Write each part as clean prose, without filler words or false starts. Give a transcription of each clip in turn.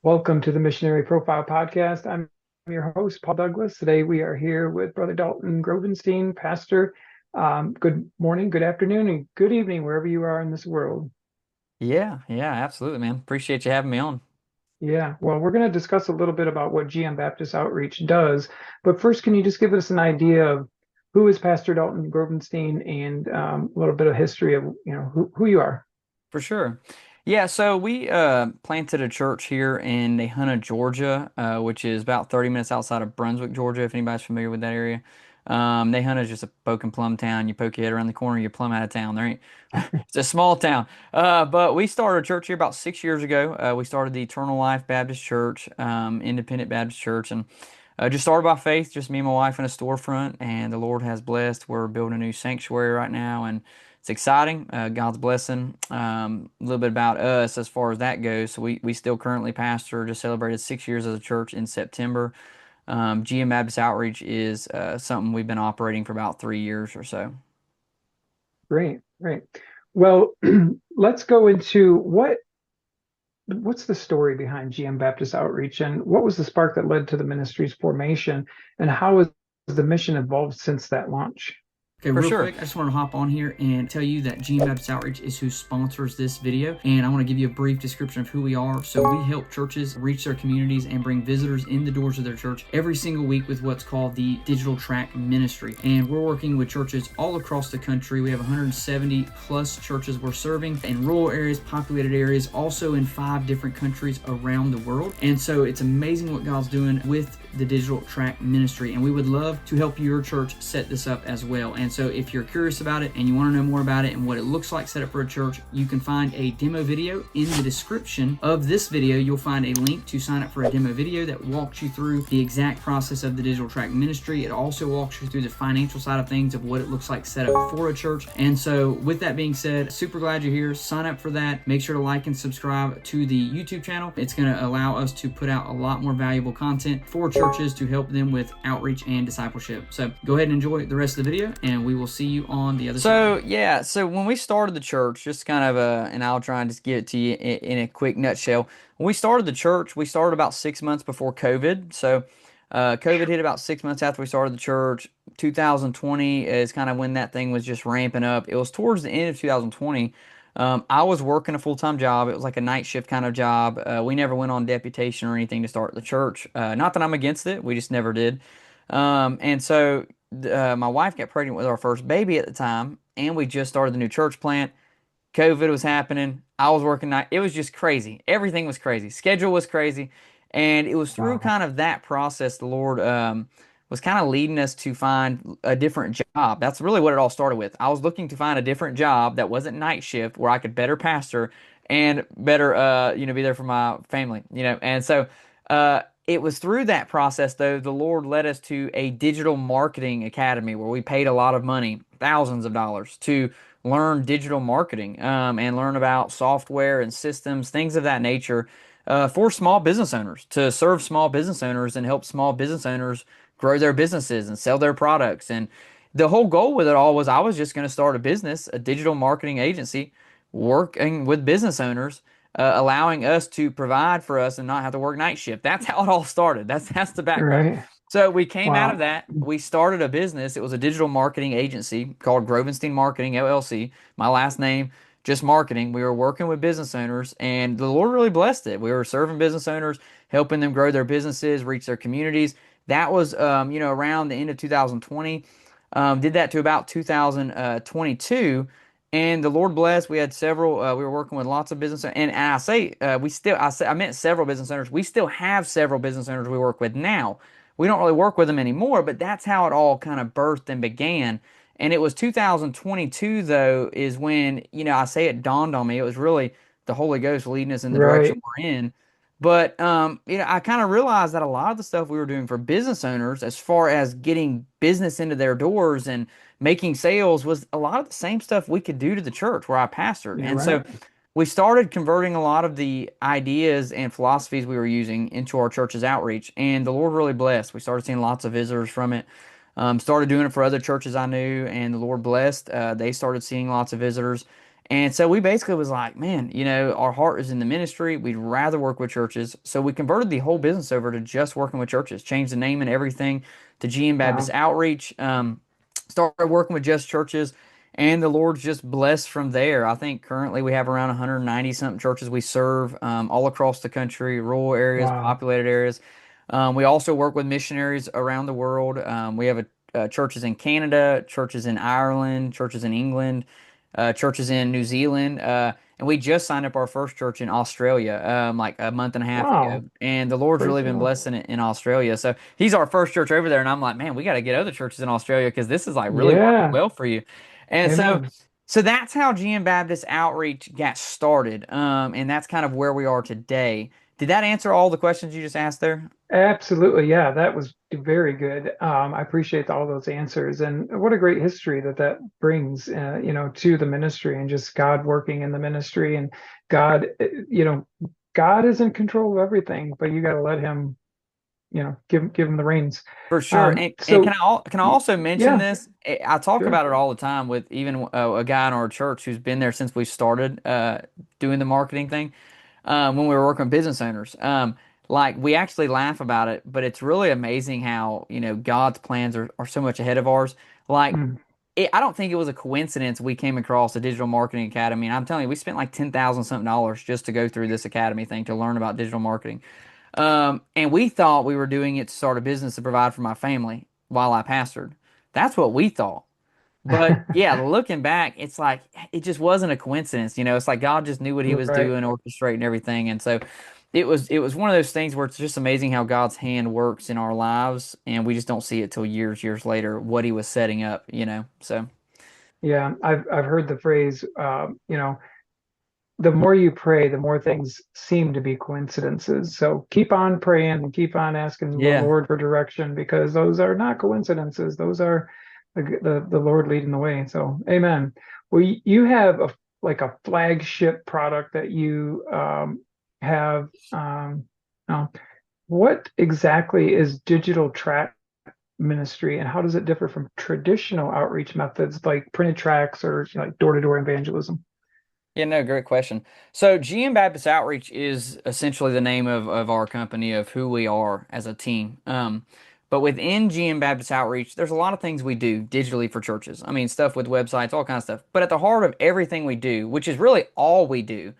Welcome to the Missionary Profile Podcast. I'm your host, Paul Douglas. Today we are here with Brother Dalton Grovenstein, pastor. Good morning, good afternoon, and good evening, wherever you are in this world. Yeah, absolutely, man. Appreciate you having me on. Yeah, well, we're going to discuss a little bit about what GM Baptist Outreach does. But first, can you just give us an idea of who is Pastor Dalton Grovenstein and a little bit of history of who you are? For sure. Yeah, so we planted a church here in Nahunta, Georgia, which is about 30 minutes outside of Brunswick, Georgia, if anybody's familiar with that area. Nahunta is just a poke and plum town. You poke your head around the corner, you're plumb out of town. There ain't It's a small town. But we started a church here about 6 years ago. We started the Eternal Life Baptist Church, Independent Baptist Church, and just started by faith, just me and my wife in a storefront, and the Lord has blessed. We're building a new sanctuary right now, and it's exciting. God's blessing. A little bit about us as far as that goes. So we still currently pastor, just celebrated 6 years as a church in September. GM Baptist Outreach is something we've been operating for about 3 years or so. Great, great. Well, let's go into what's the story behind GM Baptist Outreach and what was the spark that led to the ministry's formation and how has the mission evolved since that launch? Okay, For real sure. quick, I just want to hop on here and tell you that GM Baptist Outreach is who sponsors this video. And I want to give you a brief description of who we are. So we help churches reach their communities and bring visitors in the doors of their church every single week with what's called the Digital Tract Ministry. And we're working with churches all across the country. We have 170 plus churches we're serving in rural areas, populated areas, also in 5 different countries around the world. And so it's amazing what God's doing with the Digital Tract Ministry. And we would love to help your church set this up as well. And so if you're curious about it and you want to know more about it and what it looks like set up for a church, you can find a demo video in the description of this video. You'll find a link to sign up for a demo video that walks you through the exact process of the Digital Tract Ministry. It also walks you through the financial side of things of what it looks like set up for a church. And so with that being said, super glad you're here. Sign up for that. Make sure to like and subscribe to the YouTube channel. It's going to allow us to put out a lot more valuable content for churches to help them with outreach and discipleship. So go ahead and enjoy the rest of the video, and we will see you on the other side. So when we started the church, just kind of and I'll try and just give it to you in a quick nutshell. When we started the church, we started about 6 months before COVID. So COVID hit about 6 months after we started the church. 2020 is kind of when that thing was just ramping up. It was towards the end of 2020. I was working a full-time job. It was like a night shift kind of job. We never went on deputation or anything to start the church. Not that I'm against it. We just never did. And so my wife got pregnant with our first baby at the time, and we just started the new church plant. COVID was happening. I was working night. It was just crazy. Everything was crazy. Schedule was crazy. And it was through Wow. kind of that process the Lord was kind of leading us to find a different job. That's really what it all started with. I was looking to find a different job that wasn't night shift where I could better pastor and better be there for my family. And so it was through that process though the Lord led us to a digital marketing academy where we paid a lot of money, thousands of dollars, to learn digital marketing and learn about software and systems, things of that nature, for small business owners to serve small business owners and help small business owners grow their businesses and sell their products. And the whole goal with it all was I was just going to start a business, a digital marketing agency, working with business owners. Allowing us to provide for us and not have to work night shift. That's how it all started. That's the background. Right. So we came out of Wow. that. We started a business. It was a digital marketing agency called Grovenstein Marketing LLC. My last name, just marketing. We were working with business owners, and the Lord really blessed it. We were serving business owners, helping them grow their businesses, reach their communities. That was, around the end of 2020. Did that to about 2022. And the Lord blessed. We had several. We were working with lots of business, and I say we still. I meant several business owners. We still have several business owners we work with now. We don't really work with them anymore, but that's how it all kind of birthed and began. And it was 2022 though is when I say it dawned on me. It was really the Holy Ghost leading us in the direction Right. we're in. But I kind of realized that a lot of the stuff we were doing for business owners, as far as getting business into their doors and making sales, was a lot of the same stuff we could do to the church where I pastored. You're And so right. we started converting a lot of the ideas and philosophies we were using into our church's outreach, and the Lord really blessed. We started seeing lots of visitors from it. Started doing it for other churches I knew, and the Lord blessed. They started seeing lots of visitors. And so we basically was like, man, our heart is in the ministry. We'd rather work with churches. So we converted the whole business over to just working with churches, changed the name and everything to GM Baptist Wow. Outreach. Started working with just churches, and the Lord's just blessed from there. I think currently we have around 190 something churches we serve all across the country, rural areas, Wow. populated areas. We also work with missionaries around the world. We have churches in Canada, churches in Ireland, churches in England, churches in New Zealand. And we just signed up our first church in Australia, like a month and a half ago. Wow. And the Lord's Praise really the been Lord. blessing it in Australia. So he's our first church over there. And I'm like, man, we got to get other churches in Australia because this is like really working Yeah. well for you. And so, Amen. so that's how GM Baptist Outreach got started. And that's kind of where we are today. Did that answer all the questions you just asked there? Absolutely. Yeah, that was very good. I appreciate all those answers, and what a great history that brings, to the ministry, and just God working in the ministry, and God, God is in control of everything, but you got to let him, give him the reins. For sure. And So can I also mention yeah, this? I talk sure. about it all the time with even a guy in our church who's been there since we started doing the marketing thing when we were working with business owners. Like we actually laugh about it, but it's really amazing how, God's plans are so much ahead of ours. Like Mm. I don't think it was a coincidence we came across the Digital Marketing Academy. And I'm telling you, we spent like 10,000 something dollars just to go through this academy thing to learn about digital marketing. And we thought we were doing it to start a business to provide for my family while I pastored. That's what we thought. But yeah, looking back, it's like it just wasn't a coincidence. It's like God just knew what He was Right. doing, orchestrating everything. And so it was one of those things where it's just amazing how God's hand works in our lives, and we just don't see it till years later what He was setting up. So Yeah, I've heard the phrase, the more you pray, the more things seem to be coincidences. So keep on praying and keep on asking the yeah. Lord for direction, because those are not coincidences. Those are the Lord leading the way. So amen. Well, you have like a flagship product that you have. Now, what exactly is Digital Tract Ministry, and how does it differ from traditional outreach methods like printed tracts or like door-to-door evangelism? Yeah, no, great question. So, GM Baptist Outreach is essentially the name of our company, of who we are as a team. But within GM Baptist Outreach, there's a lot of things we do digitally for churches. I mean, stuff with websites, all kinds of stuff. But at the heart of everything we do, which is really all we do,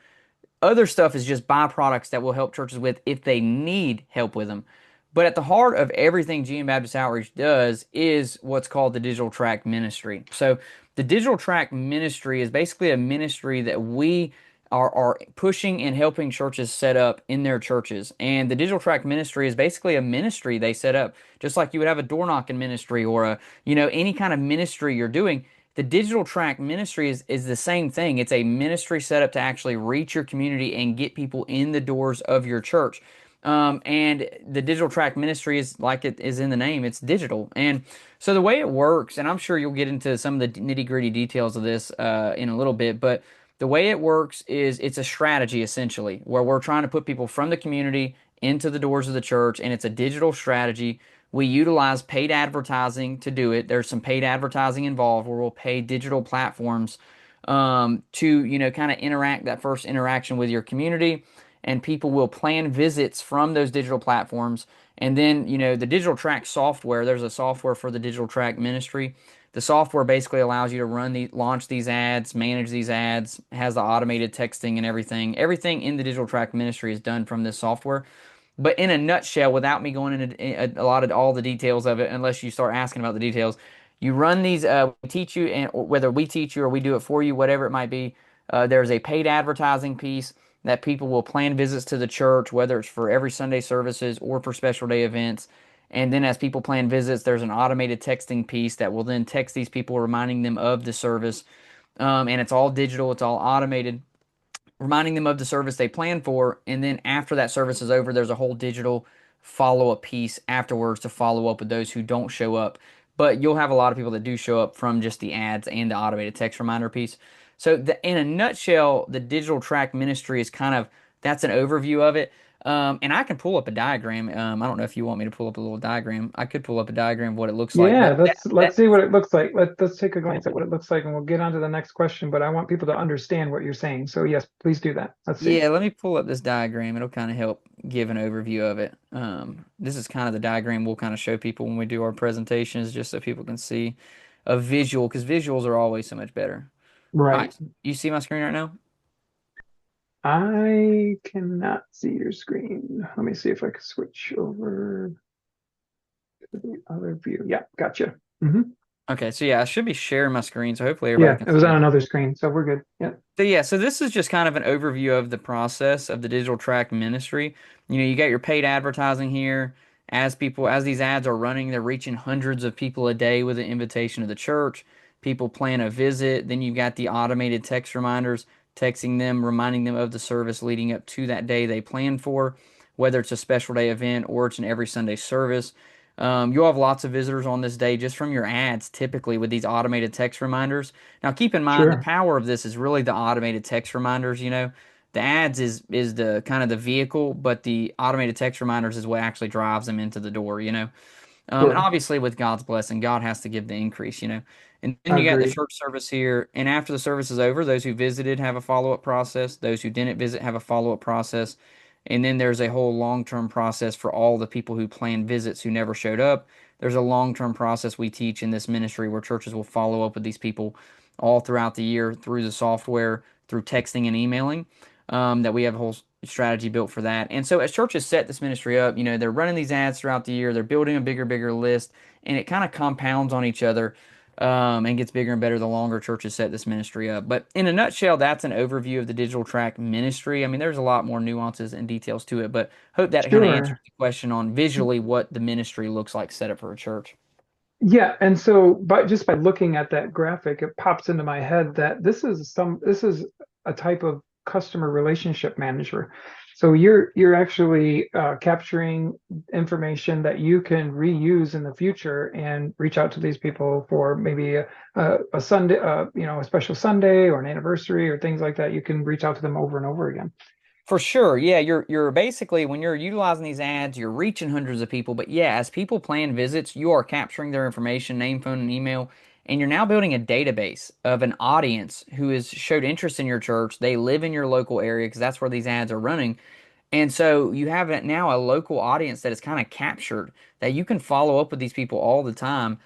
other stuff is just byproducts that will help churches with if they need help with them. But at the heart of everything GM Baptist Outreach does is what's called the Digital Tract Ministry. So the Digital Tract Ministry is basically a ministry that we are pushing and helping churches set up in their churches. And the Digital Tract Ministry is basically a ministry they set up, just like you would have a door knocking ministry or any kind of ministry you're doing. The Digital Tract Ministry is the same thing. It's a ministry set up to actually reach your community and get people in the doors of your church. And the Digital Tract Ministry is like it is in the name, it's digital. And so the way it works, and I'm sure you'll get into some of the nitty gritty details of this in a little bit, but the way it works is it's a strategy essentially where we're trying to put people from the community into the doors of the church, and it's a digital strategy. We utilize paid advertising to do it. There's some paid advertising involved where we'll pay digital platforms to, kind of interact that first interaction with your community. And people will plan visits from those digital platforms. And then, the Digital Track software, there's a software for the Digital Track Ministry. The software basically allows you to launch these ads, manage these ads, has the automated texting and everything. Everything in the Digital Track Ministry is done from this software. But in a nutshell, without me going into a lot of all the details of it, unless you start asking about the details, you run these. We teach you, and whether we teach you or we do it for you, whatever it might be, there's a paid advertising piece that people will plan visits to the church, whether it's for every Sunday services or for special day events. And then as people plan visits, there's an automated texting piece that will then text these people, reminding them of the service. And it's all digital, it's all automated, reminding them of the service they plan for. And then after that service is over, there's a whole digital follow up piece afterwards to follow up with those who don't show up. But you'll have a lot of people that do show up from just the ads and the automated text reminder piece. So, in a nutshell, the Digital Track Ministry is kind of that's an overview of it. And I can pull up a diagram. I don't know if you want me to pull up a little diagram. I could pull up a diagram of what it looks like, Yeah, but let's see what it looks like. Let's take a glance at what it looks like, and we'll get on to the next question. But I want people to understand what you're saying. So yes, please do that. Let's see. yeah, let me pull up this diagram. It'll kind of help give an overview of it. This is kind of the diagram we'll kind of show people when we do our presentations, just so people can see a visual, because visuals are always so much better. All Right. right, you see my screen right now? I cannot see your screen. Let me see if I can switch over to the other view. Yeah, gotcha. Okay, so yeah, I should be sharing my screen, so hopefully everybody Yeah, can it was see on it. another screen, so we're good. Yeah, So yeah, so this is just kind of an overview of the process of the Digital Tract Ministry. You got your paid advertising here. As these ads are running, they're reaching hundreds of people a day with an invitation to the church. People plan a visit. Then you've got the automated text reminders, texting them, reminding them of the service leading up to that day they planned for, whether it's a special day event or it's an every Sunday service. You'll have lots of visitors on this day just from your ads, typically with these automated text reminders. Now, keep in mind the sure, power of this is really the automated text reminders. The ads is the kind of the vehicle, but the automated text reminders is what actually drives them into the door. And sure. obviously, with God's blessing, God has to give the increase. And then you got the Agreed. church service here. And after the service is over, those who visited have a follow up process. Those who didn't visit have a follow up process. And then there's a whole long term process for all the people who planned visits who never showed up. There's a long term process we teach in this ministry where churches will follow up with these people all throughout the year through the software, through texting and emailing. That we have a whole strategy built for that. And so as churches set this ministry up, they're running these ads throughout the year, they're building a bigger list, and it kind of compounds on each other and gets bigger and better the longer churches set this ministry up. But in a nutshell, that's an overview of the Digital Tract Ministry. I mean, there's a lot more nuances and details to it, but hope that kind of answers Sure. the question on visually what the ministry looks like set up for a church. Yeah, and so just by looking at that graphic, it pops into my head that this is a type of customer relationship manager. So you're actually capturing information that you can reuse in the future and reach out to these people for maybe a Sunday, a special Sunday or an anniversary or things like that. You can reach out to them over and over again. For sure. Yeah, you're basically when you're utilizing these ads, you're reaching hundreds of people. But yeah, as people plan visits, you are capturing their information, name, phone, and email, and you're now building a database of an audience who has showed interest in your church. They live in your local area because that's where these ads are running. And so you have now a local audience that is kind of captured that you can follow up with these people all the time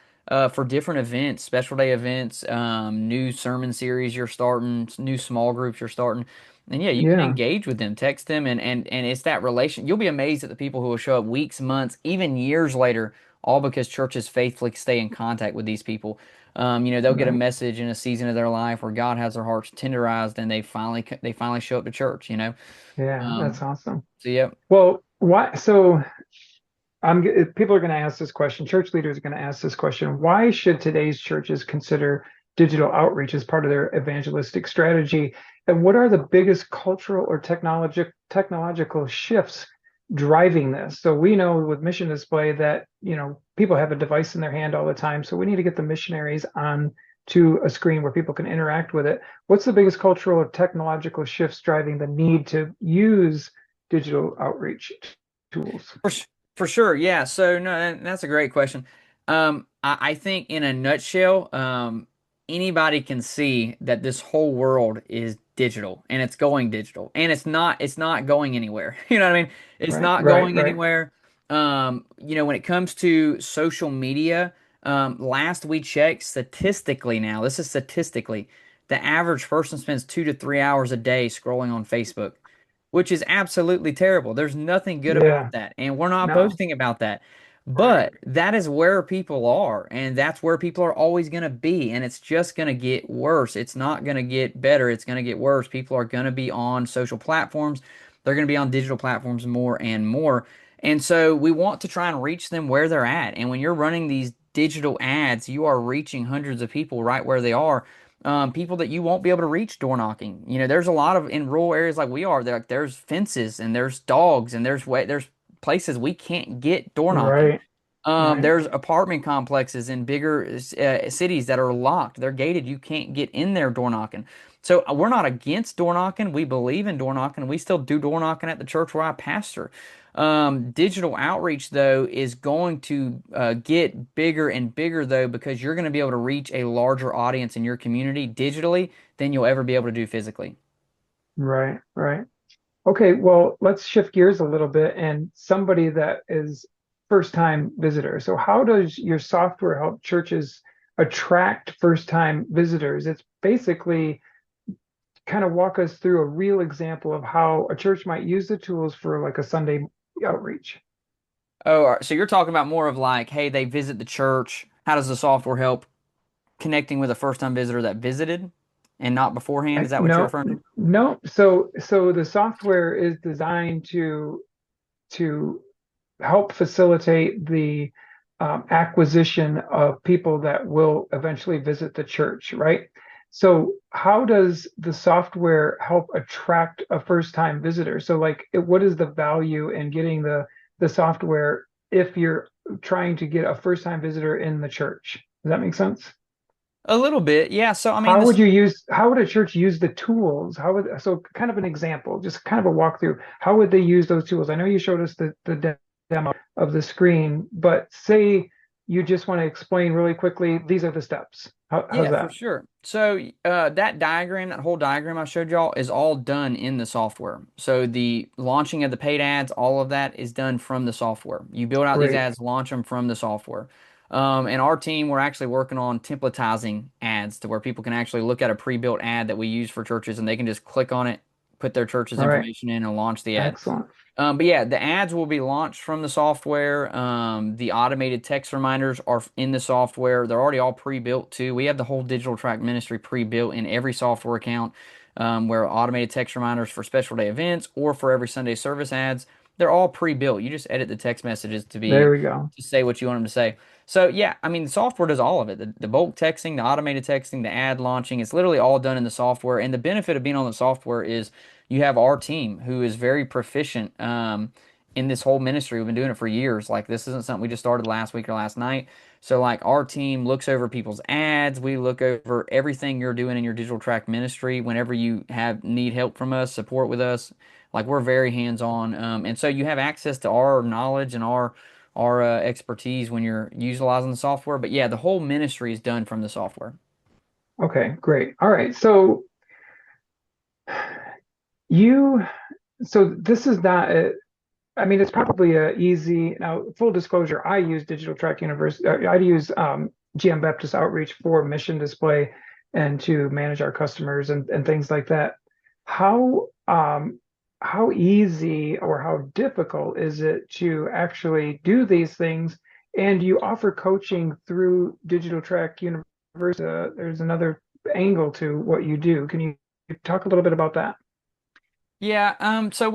for different events, special day events, new sermon series you're starting, new small groups you're starting. And yeah, you can Yeah, engage with them, text them, and it's that relation. You'll be amazed at the people who will show up weeks, months, even years later, all because churches faithfully stay in contact with these people. They'll get a right. message in a season of their life where God has their hearts tenderized, and they finally show up to church. Yeah, that's Um, awesome. so yeah, Well, why? So people are going to ask this question. Church leaders are going to ask this question. Why should today's churches consider digital outreach as part of their evangelistic strategy? And what are the biggest cultural or technological shifts driving this? So we know with Mission Display that, people have a device in their hand all the time. So we need to get the missionaries on to a screen where people can interact with it. What's the biggest cultural or technological shifts driving the need to use digital outreach tools? for sure, yeah. So no, that's a great question. I think in a nutshell, anybody can see that this whole world is digital and it's going digital and it's not going anywhere. You know what I mean? It's Right, not right, going right. anywhere. When it comes to social media, last we checked, statistically now, this is statistically, the average person spends 2 to 3 hours a day scrolling on Facebook, which is absolutely terrible. There's nothing good about Yeah, that, and we're not no, boasting about that. right, But that is where people are, and that's where people are always going to be, and it's just going to get worse. It's not going to get better. It's going to get worse. People are going to be on social platforms. They're going to be on digital platforms more and more. And so we want to try and reach them where they're at. And when you're running these digital ads, you are reaching hundreds of people right where they are, people that you won't be able to reach door knocking. There's a lot of in rural areas like we are. There's fences and there's dogs and there's places we can't get door knocking. right. Right. There's apartment complexes in bigger cities that are locked. They're gated. You can't get in there door knocking. So we're not against door knocking. We believe in door knocking. We still do door knocking at the church where I pastor. Digital outreach, though, is going to get bigger and bigger, though, because you're going to be able to reach a larger audience in your community digitally than you'll ever be able to do physically. Right. Right. Okay, well, let's shift gears a little bit and somebody that is first-time visitor. So how does your software help churches attract first-time visitors? It's basically kind of walk us through a real example of how a church might use the tools for like a Sunday outreach. Oh, all right. So you're talking about more of like, hey, they visit the church. How does the software help connecting with a first-time visitor that visited and not beforehand? Is that what you're No, referring to? no. So the software is designed to help facilitate the acquisition of people that will eventually visit the church, right? So how does the software help attract a first-time visitor? So like, what is the value in getting the software if you're trying to get a first-time visitor in the church? Does that make sense? A little bit, yeah. So I mean, How would this. you use, how would a church use the tools? So kind of an example, just kind of a walkthrough. How would they use those tools? I know you showed us the demo of the screen, but say you just want to explain really quickly, these are the steps. How's Yeah, for that? sure. So that diagram, that whole diagram I showed y'all is all done in the software. So the launching of the paid ads, all of that is done from the software. You build out these Great. ads, launch them from the software. And our team, we're actually working on templatizing ads to where people can actually look at a pre-built ad that we use for churches and they can just click on it, put their church's All right. information in, and launch the ad. Excellent. But yeah, the ads will be launched from the software. The automated text reminders are in the software. They're already all pre-built too. We have the whole Digital Tract Ministry pre-built in every software account, where automated text reminders for special day events or for every Sunday service ads, they're all pre-built. You just edit the text messages There we go. to say what you want them to say. So yeah, I mean, the software does all of it. The bulk texting, the automated texting, the ad launching, it's literally all done in the software. And the benefit of being on the software is you have our team who is very proficient in this whole ministry. We've been doing it for years. Like this isn't something we just started last week or last night. So like our team looks over people's ads. We look over everything you're doing in your digital track ministry. Whenever you have need help from us, support with us, like we're very hands on. And so you have access to our knowledge and our expertise when you're utilizing the software. But yeah, the whole ministry is done from the software. Okay, great. All right. You, so this is not I mean, it's probably a easy. Now, full disclosure, I use Digital Track University. I use GM Baptist Outreach for mission display and to manage our customers and things like that. How how easy or how difficult is it to actually do these things? And you offer coaching through Digital Track University. There's another angle to what you do. Can you talk a little bit about that? Yeah, so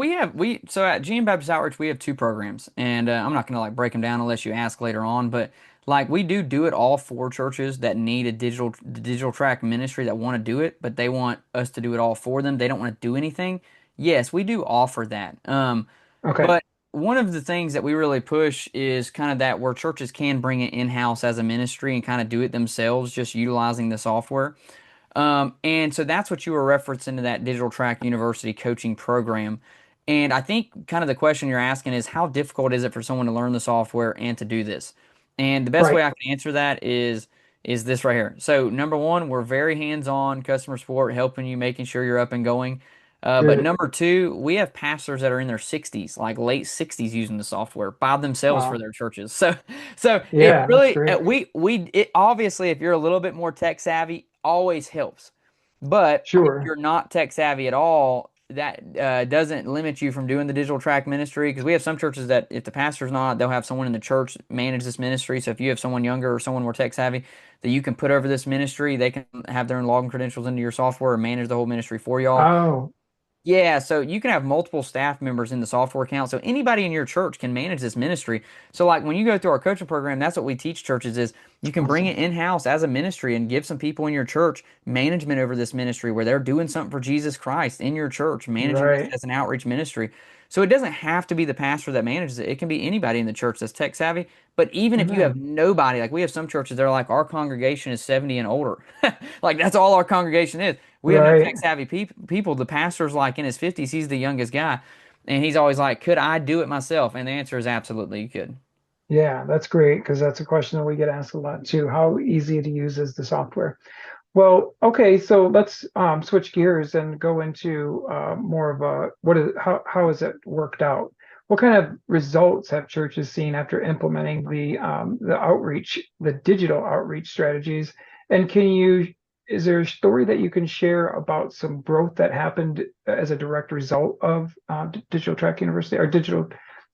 so at GM Baptist Outreach we have two programs, and I'm not gonna like break them down unless you ask later on, but like we do it all for churches that need a digital track ministry that want to do it, but they want us to do it all for them. They don't want to do anything. Yes, we do offer that. Okay, But one of the things that we really push is kind of that where churches can bring it in-house as a ministry and kind of do it themselves, just utilizing the software. And so that's what you were referencing to that Digital Track University coaching program. And I think kind of the question you're asking is how difficult is it for someone to learn the software and to do this? And the best way right. I can answer that is this right here. So number one, we're very hands-on customer support, helping you, making sure you're up and going. But Good. number two, we have pastors that are in their 60s, like late 60s, using the software by themselves for Wow. their churches. So it Yeah, that's really great. it obviously if you're a little bit more tech savvy, always helps. But if Sure. you're not tech savvy at all, that doesn't limit you from doing the digital track ministry. Because we have some churches that if the pastor's not, they'll have someone in the church manage this ministry. So if you have someone younger or someone more tech savvy that you can put over this ministry, they can have their own login credentials into your software and manage the whole ministry for y'all. Oh, Yeah, so you can have multiple staff members in the software account. So anybody in your church can manage this ministry. So like when you go through our coaching program, that's what we teach churches is you can bring awesome. it in-house as a ministry and give some people in your church management over this ministry where they're doing something for Jesus Christ in your church, managing this Right. as an outreach ministry. So it doesn't have to be the pastor that manages it. It can be anybody in the church that's tech savvy. But even if you have Amen. nobody, like we have some churches, they're like, our congregation is 70 and older. Like that's all our congregation is. We have no Right. tech savvy people. The pastor's like in his 50s. He's the youngest guy. And he's always like, could I do it myself? And the answer is absolutely you could. Yeah, that's great because that's a question that we get asked a lot too. How easy to use is the software? Well, okay, so let's switch gears and go into more of a how has it worked out? What kind of results have churches seen after implementing the digital outreach strategies? And is there a story that you can share about some growth that happened as a direct result of Digital Track University or Digital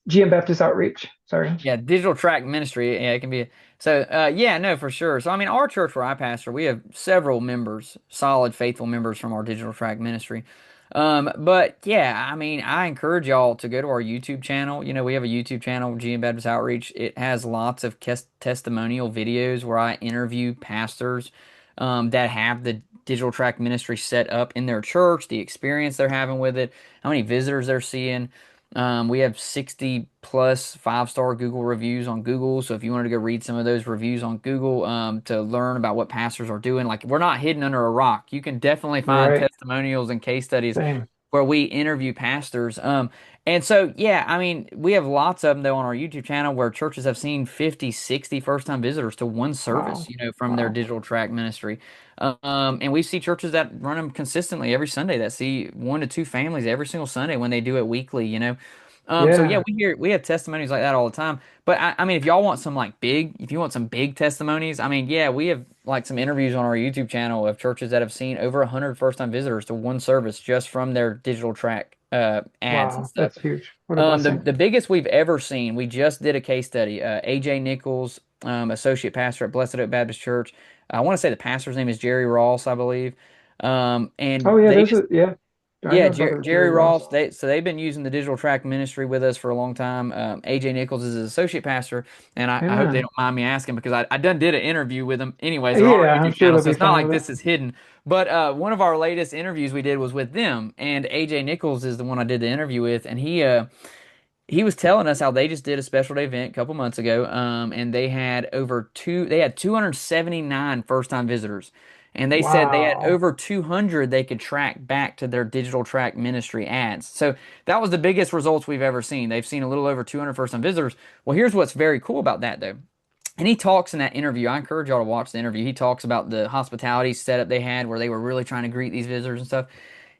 GM Baptist Outreach? Sorry. Yeah, Digital Tract Ministry. Yeah, it can be. Yeah, no, for sure. So, I mean, our church where I pastor, we have several members, solid, faithful members from our Digital Tract Ministry. But yeah, I mean, I encourage y'all to go to our YouTube channel. You know, we have a YouTube channel, GM Baptist Outreach. It has lots of testimonial videos where I interview pastors that have the Digital Tract Ministry set up in their church, the experience they're having with it, how many visitors they're seeing. We have 60 plus 5-star Google reviews on Google. So if you wanted to go read some of those reviews on Google to learn about what pastors are doing, like we're not hidden under a rock. You can definitely find Right. testimonials and case studies Same. where we interview pastors. And so, yeah, I mean, we have lots of them though on our YouTube channel where churches have seen 50, 60 first-time visitors to one service, Wow. you know, from their Wow. digital track ministry. And we see churches that run them consistently every Sunday that see 1 to 2 families every single Sunday when they do it weekly, you know. So yeah, Yeah. we have testimonies like that all the time. But I mean, if y'all want some like big, if you want some big testimonies, I mean, yeah, we have like some interviews on our YouTube channel of churches that have seen over 100 first-time visitors to one service just from their digital track ads and Wow. stuff. That's huge. What a blessing. The biggest we've ever seen, we just did a case study. AJ Nichols, associate pastor at Blessed Oak Baptist Church. I want to say the pastor's name is Jerry Ross, I believe. Oh And yeah, they there's just yeah. I yeah, know Brother Jerry Jerry Ross. Ross. They've been using the Digital Track Ministry with us for a long time. AJ Nichols is his associate pastor, and I hope they Amen. don't mind me asking because I done did an interview with them anyways on our Yeah, I'm YouTube sure channel, they'll so be it's not fine like with it. this is hidden. But one of our latest interviews we did was with them, and AJ Nichols is the one I did the interview with, and he was telling us how they just did a special day event a couple months ago, and they had 279 first time visitors, and they said they had Wow. over 200 they could track back to their digital track ministry ads. So that was the biggest results we've ever seen. They've seen a little over 200 first time visitors. Well, here's what's very cool about that though. And he talks in that interview. I encourage y'all to watch the interview. He talks about the hospitality setup they had where they were really trying to greet these visitors and stuff.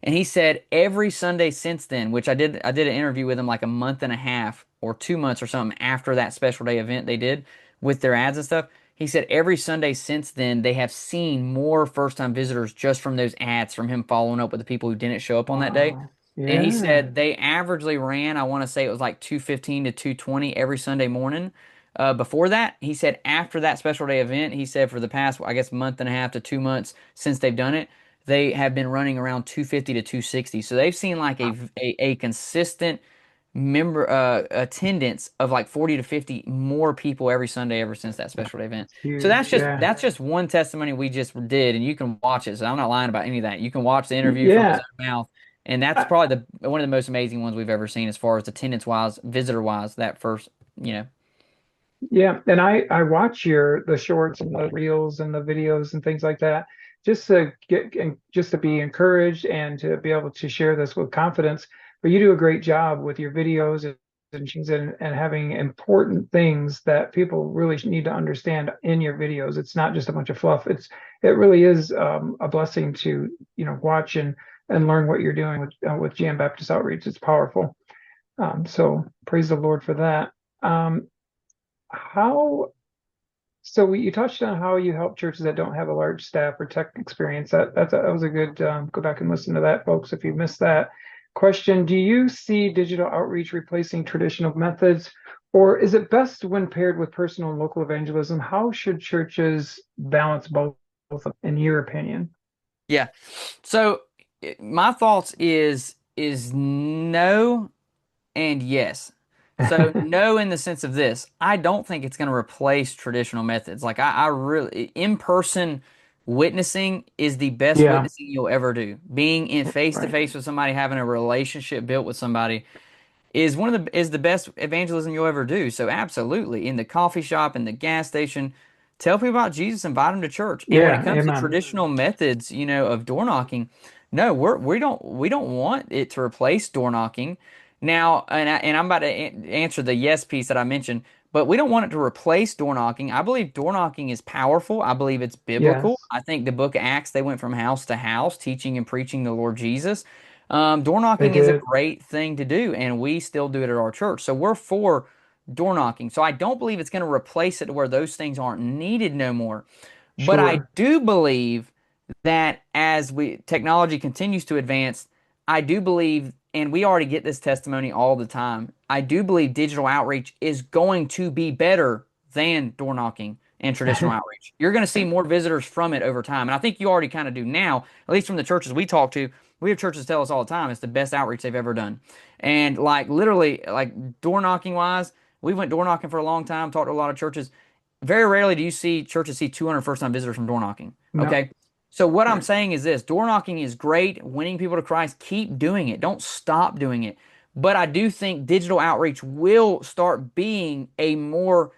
And he said every Sunday since then, which I did an interview with him like a month and a half or 2 months or something after that special day event they did with their ads and stuff. He said every Sunday since then they have seen more first time visitors just from those ads from him following up with the people who didn't show up on that day. Wow. And he Yeah. said they averagely ran, I want to say it was like 215 to 220 every Sunday morning. Before that, he said after that special day event, he said for the past, I guess, month and a half to 2 months since they've done it, they have been running around 250 to 260. So they've seen like a consistent member attendance of like 40 to 50 more people every Sunday ever since that special day event. It's So huge. Yeah. that's just one testimony we just did, and you can watch it. So I'm not lying about any of that. You can watch the interview from his Yeah. own mouth, and that's probably the one of the most amazing ones we've ever seen as far as attendance wise, visitor wise. That first, you know. Yeah, and I watch the shorts and the reels and the videos and things like that just to get and just to be encouraged and to be able to share this with confidence. But you do a great job with your videos and having important things that people really need to understand in your videos. It's not just a bunch of fluff. It really is a blessing to watch and learn what you're doing with GM Baptist Outreach. It's powerful. So praise the Lord for that. How so you touched on how you help churches that don't have a large staff or tech experience. That was a good go back and listen to that, folks, if you missed that. Question: do you see digital outreach replacing traditional methods, or is it best when paired with personal and local evangelism? How should churches balance both in your opinion? Yeah. So my thoughts is no and yes. So no in the sense of this, I don't think it's going to replace traditional methods. Like I really in-person witnessing is the best Yeah, witnessing you'll ever do. Being in face to right. face with somebody, having a relationship built with somebody is the best evangelism you'll ever do. So absolutely, in the coffee shop, in the gas station, tell people about Jesus, invite them to church. And when it Yeah, comes to amen. traditional methods, of door knocking, no, we don't want it to replace door knocking. Now, and I'm about to answer the yes piece that I mentioned, but we don't want it to replace door knocking. I believe door knocking is powerful. I believe it's biblical. Yes, I think the book of Acts, they went from house to house teaching and preaching the Lord Jesus. Door they knocking is a did. great thing to do, and we still do it at our church. So we're for door knocking. So I don't believe it's going to replace it to where those things aren't needed no more. But I Sure. do believe that as we technology continues to advance, I do believe, and we already get this testimony all the time, I do believe digital outreach is going to be better than door knocking and traditional outreach. You're going to see more visitors from it over time. And I think you already kind of do now, at least from the churches we talk to. We have churches tell us all the time it's the best outreach they've ever done. And like literally, like door knocking wise, we went door knocking for a long time, talked to a lot of churches. Very rarely do you see churches see 200 first time visitors from door knocking. No, Okay. So what I'm right. saying is this, door knocking is great, winning people to Christ, keep doing it. Don't stop doing it. But I do think digital outreach will start being a more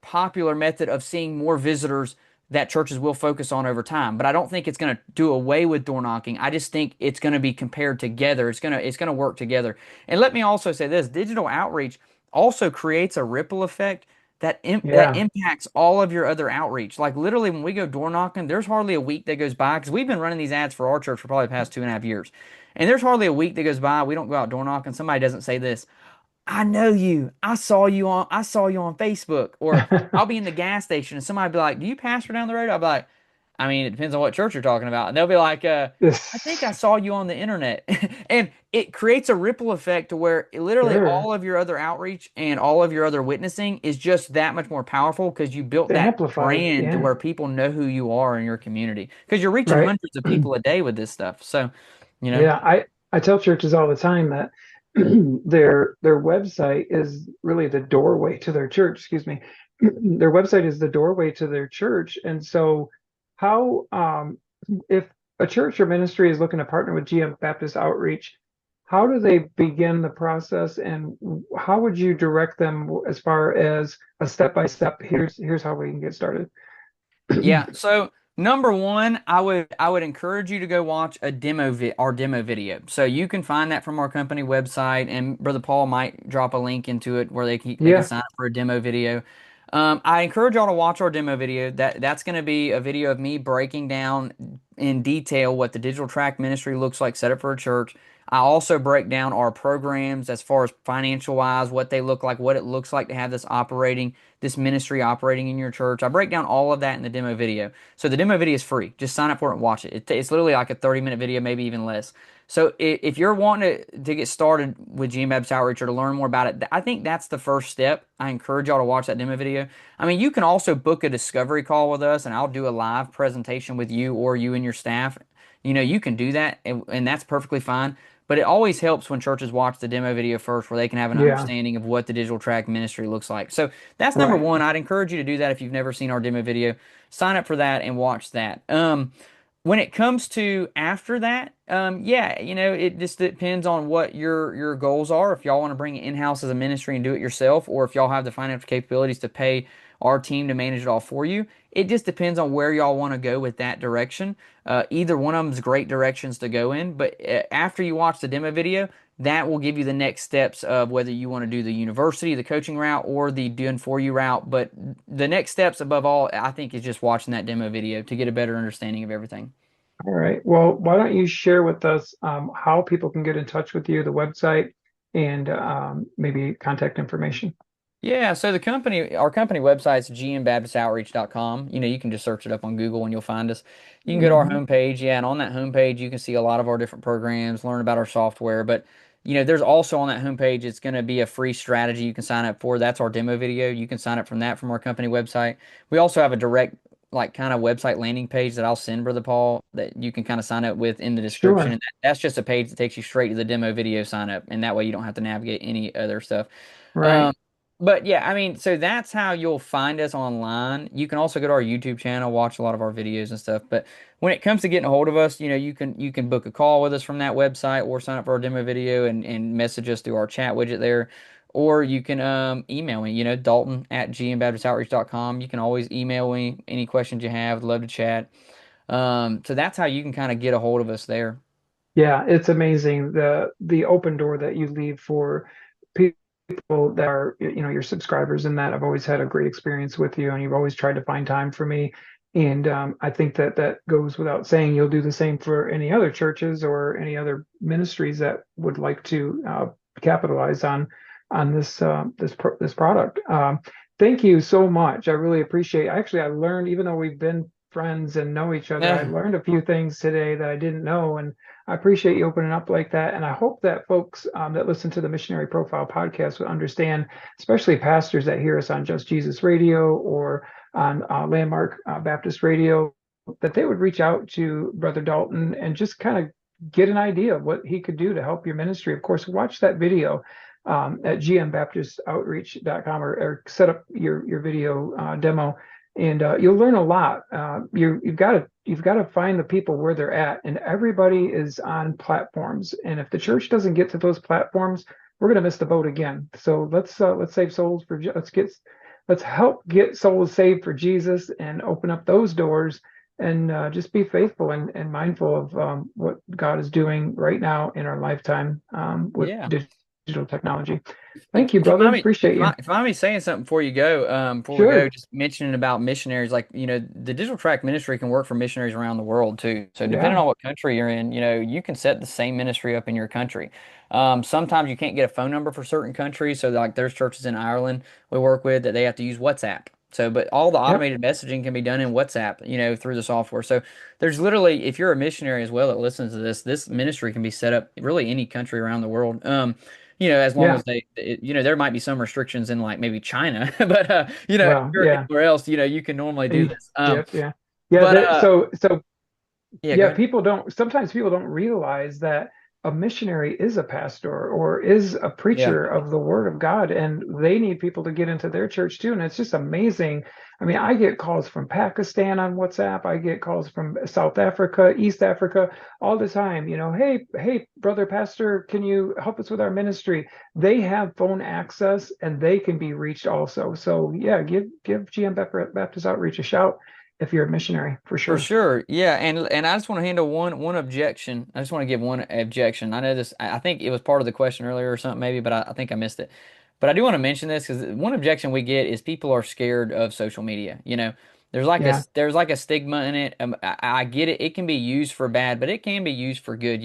popular method of seeing more visitors that churches will focus on over time. But I don't think it's going to do away with door knocking. I just think it's going to be compared together. It's going to work together. And let me also say this, digital outreach also creates a ripple effect that Yeah, impacts all of your other outreach. Like literally, when we go door knocking, there's hardly a week that goes by because we've been running these ads for our church for probably the past 2.5 years, and there's hardly a week that goes by we don't go out door knocking. Somebody doesn't say this. I know you. I saw you on Facebook. Or I'll be in the gas station and somebody be like, "Do you pastor down the road?" I'll be like, "I mean, it depends on what church you're talking about." And they'll be like, "I think I this saw you on the internet." And it creates a ripple effect to where literally sure. all of your other outreach and all of your other witnessing is just that much more powerful because you built It's that amplified. brand to Yeah, where people know who you are in your community because you're reaching right. hundreds of people a day with this stuff. So, you know. Yeah, I tell churches all the time that their website is really the doorway to their church. Excuse me. Their website is the doorway to their church, and so how if a church or ministry is looking to partner with GM Baptist Outreach, how do they begin the process, and how would you direct them as far as a step by step? Here's how we can get started. Yeah, so number one, I would encourage you to go watch our demo video. So you can find that from our company website, and Brother Paul might drop a link into it where they can Yeah, sign up for a demo video. I encourage y'all to watch our demo video. That's going to be a video of me breaking down in detail what the Digital Tract Ministry looks like set up for a church. I also break down our programs as far as financial wise, what they look like, what it looks like to have this ministry operating in your church. I break down all of that in the demo video. So the demo video is free. Just sign up for it and watch it. It's literally like a 30-minute video, maybe even less. So if you're wanting to get started with GMAB's outreach or to learn more about it, I think that's the first step. I encourage y'all to watch that demo video. I mean, you can also book a discovery call with us, and I'll do a live presentation with you or you and your staff. You can do that, and that's perfectly fine. But it always helps when churches watch the demo video first, where they can have an yeah, understanding of what the digital track ministry looks like. So that's number right. one. I'd encourage you to do that if you've never seen our demo video. Sign up for that and watch that. When it comes to after that, yeah, it just depends on what your goals are. If y'all want to bring it in-house as a ministry and do it yourself, or if y'all have the financial capabilities to pay our team to manage it all for you. It just depends on where y'all want to go with that direction. Either one of them is great directions to go in, but after you watch the demo video, that will give you the next steps of whether you want to do the university, the coaching route, or the doing for you route. But the next steps above all, I think, is just watching that demo video to get a better understanding of everything. All right. Well, why don't you share with us how people can get in touch with you, the website, and maybe contact information? Yeah, so our company website's gmbaptistoutreach.com. You can just search it up on Google and you'll find us. You can go to our Hmm. homepage, yeah, and on that homepage you can see a lot of our different programs, learn about our software, but there's also on that homepage it's going to be a free strategy you can sign up for. That's our demo video. You can sign up from that from our company website. We also have a direct like kind of website landing page that I'll send Brother Paul that you can kind of sign up with in the description, Sure. and that's just a page that takes you straight to the demo video sign up, and that way you don't have to navigate any other stuff. Right. Um, But yeah, I mean, so that's how you'll find us online. You can also go to our YouTube channel, watch a lot of our videos and stuff. But when it comes to getting a hold of us, you can book a call with us from that website or sign up for our demo video and message us through our chat widget there. Or you can email me, Dalton at gmbaptistoutreach.com. You can always email me any questions you have. I'd love to chat. So that's how you can kind of get a hold of us there. Yeah, it's amazing the open door that you leave for people that are, your subscribers, and that I've always had a great experience with you, and you've always tried to find time for me. And I think that that goes without saying. You'll do the same for any other churches or any other ministries that would like to capitalize on this product. Thank you so much. I really appreciate. Actually, I learned, even though we've been friends and know each other, I Yeah. learned a few things today that I didn't know, and I appreciate you opening up like that. And I hope that folks that listen to the Missionary Profile podcast would understand, especially pastors that hear us on Just Jesus Radio or on Landmark Baptist Radio, that they would reach out to Brother Dalton and just kind of get an idea of what he could do to help your ministry. Of course, watch that video at gmbaptistoutreach.com, or set up your video demo, and you'll learn a lot. You've got to find the people where they're at, and everybody is on platforms. And if the church doesn't get to those platforms, we're going to miss the boat again. So let's save souls for let's help get souls saved for Jesus and open up those doors, and just be faithful and mindful of what God is doing right now in our lifetime with Yeah. digital technology. If, Thank you, if you brother. mind me, Appreciate you. if you mind me saying something before we go, Sure. just mentioning about missionaries, like, the Digital Tract Ministry can work for missionaries around the world too. So depending Yeah. on what country you're in, you can set the same ministry up in your country. Sometimes you can't get a phone number for certain countries. So like there's churches in Ireland we work with that they have to use WhatsApp. So, but all the Yep. automated messaging can be done in WhatsApp, through the software. So there's literally, if you're a missionary as well that listens to this ministry can be set up really any country around the world. As long Yeah. as there might be some restrictions in like maybe China, but if Well, you're yeah. anywhere else, you can normally do this. Egypt. Yeah. Yeah. But So yeah, go yeah, ahead. sometimes people don't realize that a missionary is a pastor or is a Yeah, preacher of the word of God, and they need people to get into their church too. And it's just amazing. I mean, I get calls from Pakistan on WhatsApp. I get calls from South Africa, East Africa, all the time. Hey, brother pastor, can you help us with our ministry? They have phone access and they can be reached also. So yeah, give GM Baptist Outreach a shout if you're a missionary, for for sure. sure. Yeah, and I just want to handle one objection. I just want to give one objection. I know this. I think it was part of the question earlier or something maybe, but I think I missed it. But I do want to mention this because one objection we get is people are scared of social media. Yeah. There's like a stigma in it. I get it. It can be used for bad, but it can be used for good.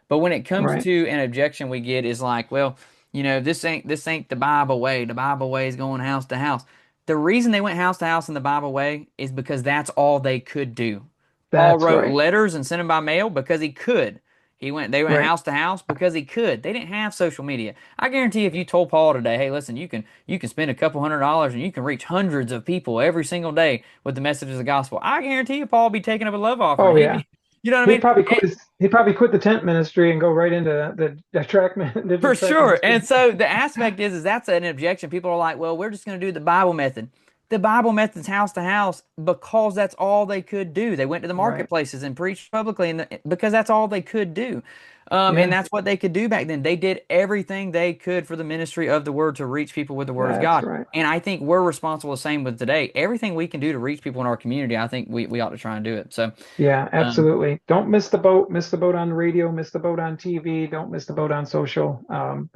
But when it comes Right. to an objection we get is like, well, this ain't the Bible way. The Bible way is going house to house. The reason they went house to house in the Bible way is because that's all they could do. Paul That's wrote right. letters and sent them by mail because he could. They went Right. house to house because he could. They didn't have social media. I guarantee if you told Paul today, hey, listen, you can spend a couple $100 and you can reach hundreds of people every single day with the message of the gospel. I guarantee you Paul would be taking up a love offering. Oh yeah. You know what I He'd mean? probably quit the tent ministry and go right into the For digital track sure. ministry. And so the aspect is that's an objection. People are like, well, we're just going to do the Bible method. The Bible method's house to house because that's all they could do. They went to the Right. marketplaces and preached publicly because that's all they could do. And Yeah. that's what they could do back then. They did everything they could for the ministry of the word to reach people with the word of That's God. right. And I think we're responsible the same with today. Everything we can do to reach people in our community, I think we ought to try and do it. So, Yeah, um, absolutely. Don't miss the boat. Miss the boat on the radio. Miss the boat on TV. Don't miss the boat on social.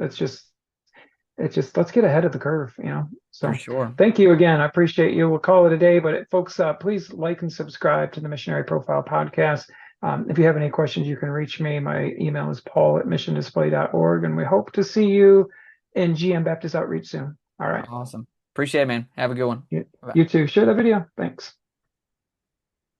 It's just let's get ahead of the curve. for So sure. thank you again. I appreciate you. We'll call it a day, but folks, please like and subscribe to the Missionary Profile Podcast. If you have any questions, you can reach me. My email is paul@missiondisplay.org, and we hope to see you in GM Baptist Outreach soon. All right. Awesome. Appreciate it, man. Have a good one. You, Bye. you too. Share the video. Thanks.